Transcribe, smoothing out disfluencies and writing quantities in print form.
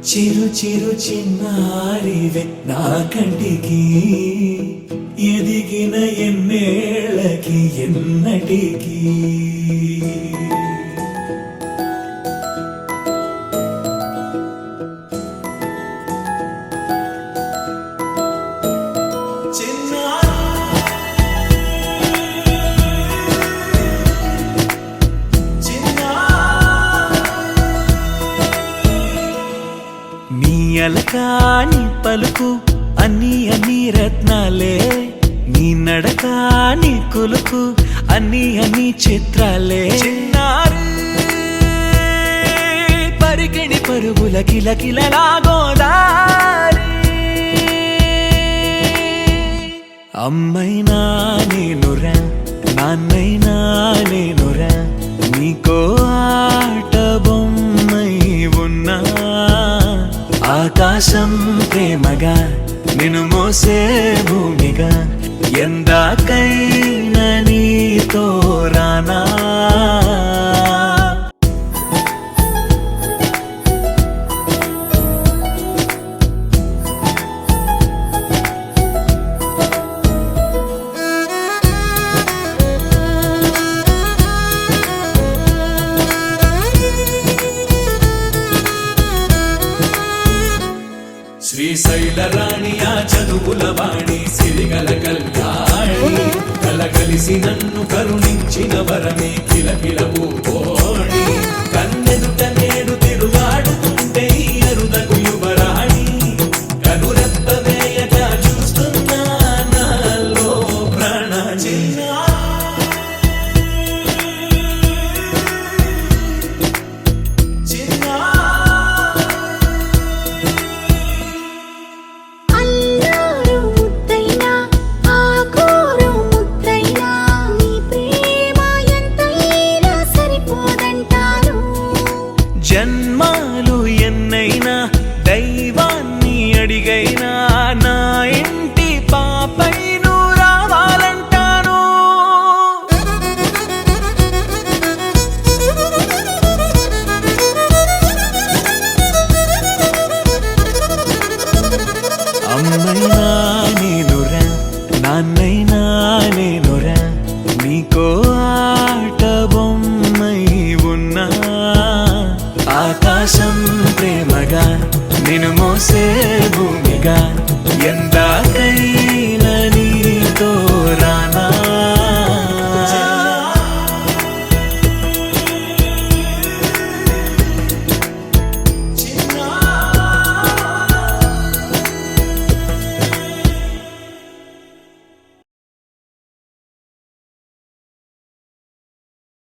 చిరు చిరు చిన్నారివే నా కంటికి ఎదిగిన ఎన్నేళ్ళకి ఎన్నటికి అలకాని పలుకు అన్ని అన్ని రత్నాలే నీ నడకాని కులుకు అన్ని అన్ని చిత్రాలే చిన్నారు పరికిణి పరుగుల కిలకిలలాగోదారి అమ్మైనా నేనురా నాన్నైనా నేనురా నీకో ఆట బొమ్మై ఉన్నా ఆకాశం ప్రేమగా నిన్ను మోసే భూమిగా ఎందాకైనా నీతో రానా శ్రీశైల రాణియా చదువుల వాణి సిరిగల కళ్యాణి కలగలిసి నన్ను కరుణించిన వరమే కిలకిల పూకోణి కన్నెదుట నేడు తిరుగాడుతుంటే అరుదకు యువరాణి కనురెప్ప వేయక చూస్తున్నా నాలో ప్రాణ చిన్న జన్మాలు ఎన్నైనా దైవాన్ని అడిగైనా నా ఇంటి పాపై నువ్వు రావాలంటాను అమ్మైనా నేనురా నాన్నైనా నేనురా నీకో ఆట బొమ్మై ఉన్నా ఆకాశం ప్రేమగా నిన్ను మోసే